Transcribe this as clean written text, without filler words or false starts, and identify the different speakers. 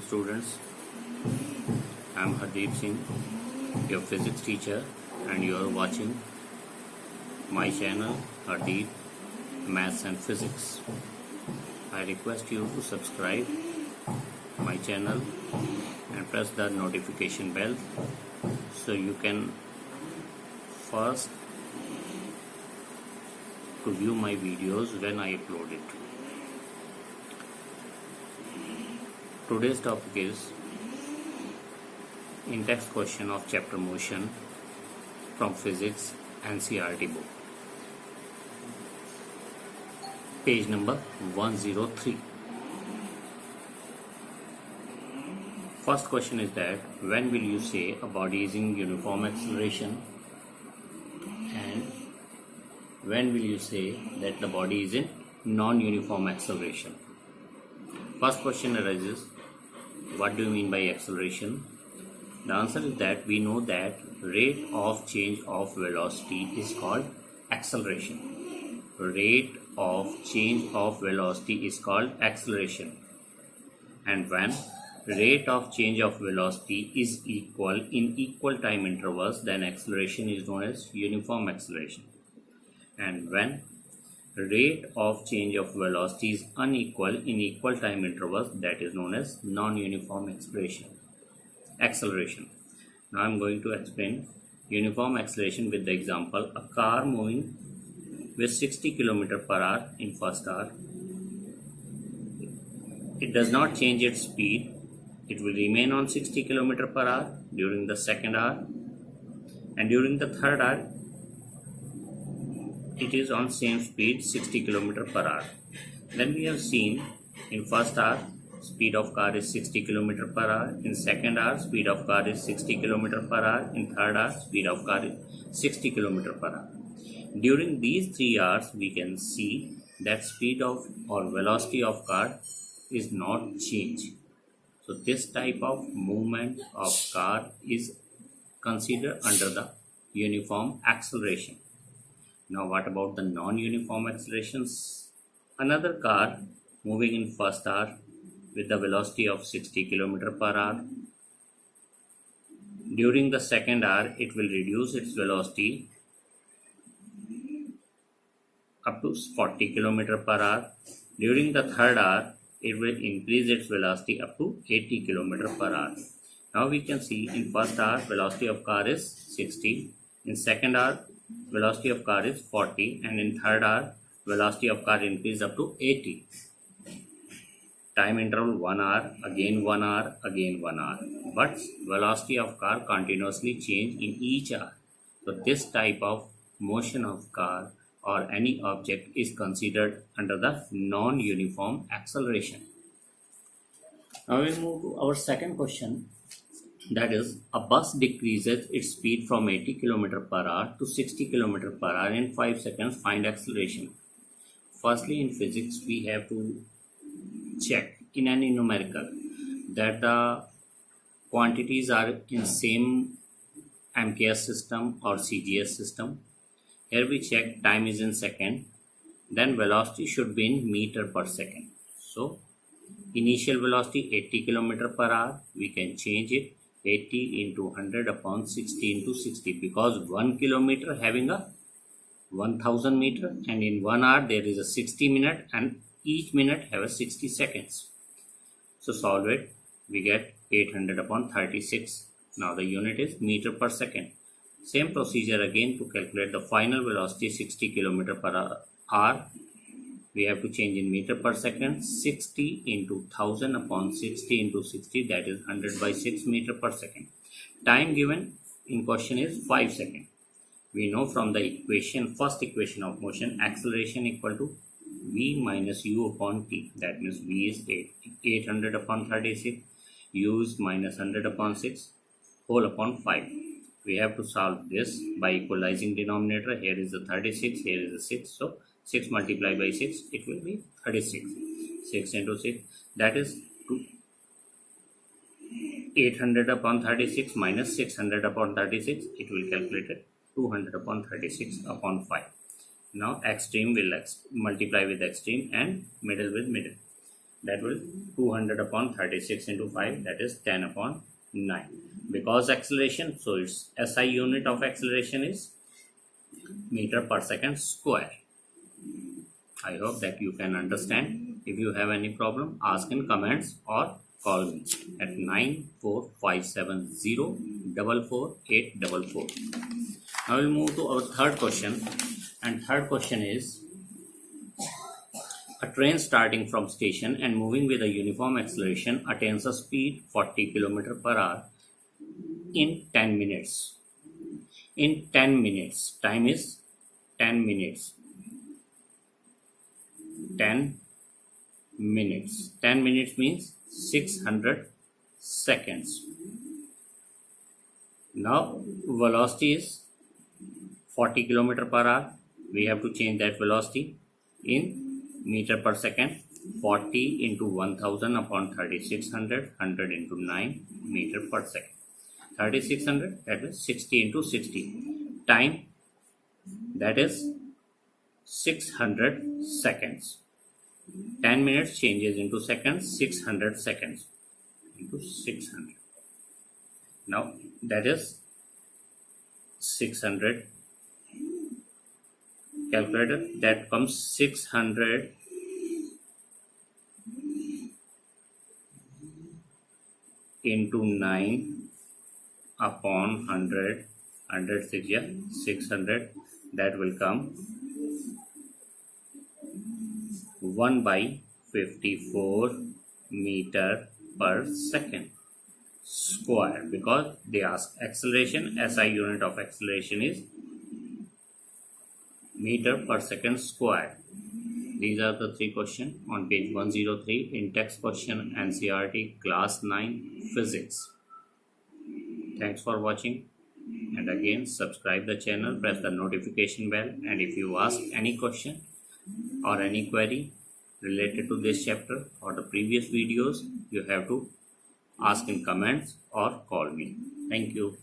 Speaker 1: students. I am Hardeep Singh, your physics teacher, and you are watching my channel Hardeep Maths and Physics. I request you to subscribe my channel and press the notification bell so you can first to view my videos when I upload it. Today's topic is in-text question of chapter motion from physics NCERT book, page number 103. First question is that when will you say a body is in uniform acceleration, and when will you say that the body is in non-uniform acceleration? First question arises, what do you mean by acceleration? The answer is that we know that rate of change of velocity is called acceleration. Rate of change of velocity is called acceleration. And when rate of change of velocity is equal in equal time intervals, then acceleration is known as uniform acceleration. And when rate of change of velocity is unequal in equal time intervals, that is known as non-uniform acceleration. Now I am going to explain uniform acceleration with the example: a car moving with 60 km per hour in first hour. It does not change its speed. It will remain on 60 km per hour during the second hour, and during the third hour it is on same speed 60 km per hour. Then we have seen in first hour speed of car is 60 km per hour, in second hour speed of car is 60 km per hour, in third hour speed of car is 60 km per hour. During these 3 hours we can see that speed of or velocity of car is not changed. So this type of movement of car is considered under the uniform acceleration. Now what about the non-uniform accelerations? Another car moving in first hour with the velocity of 60 km per hour. During the second hour it will reduce its velocity up to 40 km per hour. During the third hour it will increase its velocity up to 80 km per hour. Now we can see in first hour velocity of car is 60, in second hour velocity of car is 40, and in third hour velocity of car increased up to 80. Time interval 1 hour, again 1 hour, again 1 hour, but velocity of car continuously change in each hour. So this type of motion of car or any object is considered under the non-uniform acceleration. Now we move to our second question, that is, a bus decreases its speed from 80 km per hour to 60 km per hour in 5 seconds. Find acceleration. Firstly, in physics we have to check in any numerical that the quantities are in same MKS system or CGS system. Here we check time is in second, then velocity should be in meter per second. So initial velocity 80 km per hour, we can change it 80 into 100 upon 60 into 60, because 1 kilometer having a 1000 meter, and in 1 hour there is a 60 minute, and each minute have a 60 seconds. So solve it, we get 800 upon 36. Now the unit is meter per second. Same procedure again to calculate the final velocity 60 km per hour. We have to change in meter per second. 60 into 1000 upon 60 into 60, that is 100 by 6 meter per second. Time given in question is 5 seconds. We know from the equation, first equation of motion, acceleration equal to v minus u upon t. That means v is 800 upon 36, u is minus 100 upon 6, whole upon 5. We have to solve this by equalizing denominator. Here is the 36, here is the 6. So 6 multiplied by 6, it will be 36. 6 into 6, that is 800 upon 36 minus 600 upon 36. It will calculate it 200 upon 36 upon 5. Now extreme will multiply with extreme and middle with middle. that will 200 upon 36 into 5, that is 10 upon 9. Because acceleration, so its SI unit of acceleration is meter per second square. I hope that you can understand. If you have any problem, ask in comments or call me at 94570 Now we'll move to our third question, and third question is: a train starting from station and moving with a uniform acceleration attains a speed 40 km per hour in 10 minutes. In 10 minutes, time is 10 minutes. 10 minutes. 10 minutes means 600 seconds. Now velocity is 40 km per hour. We have to change that velocity in meter per second. 40 into 1000 upon 3600, 100 into 9 meter per second. 3600, that is 60 into 60. Time, that is 600 seconds. 10 minutes changes into seconds, 600 seconds into 600. Now that is 600. Calculator, that comes 600 into 9 upon 100. 600, that will come 1 by 54 meter per second square, because they ask acceleration. SI unit of acceleration is meter per second square. These are the three questions on page 103 in text question NCERT class 9 physics. Thanks for watching, and again subscribe the channel, press the notification bell, and if you ask any question or any query related to this chapter or the previous videos, you have to ask in comments or call me. Thank you.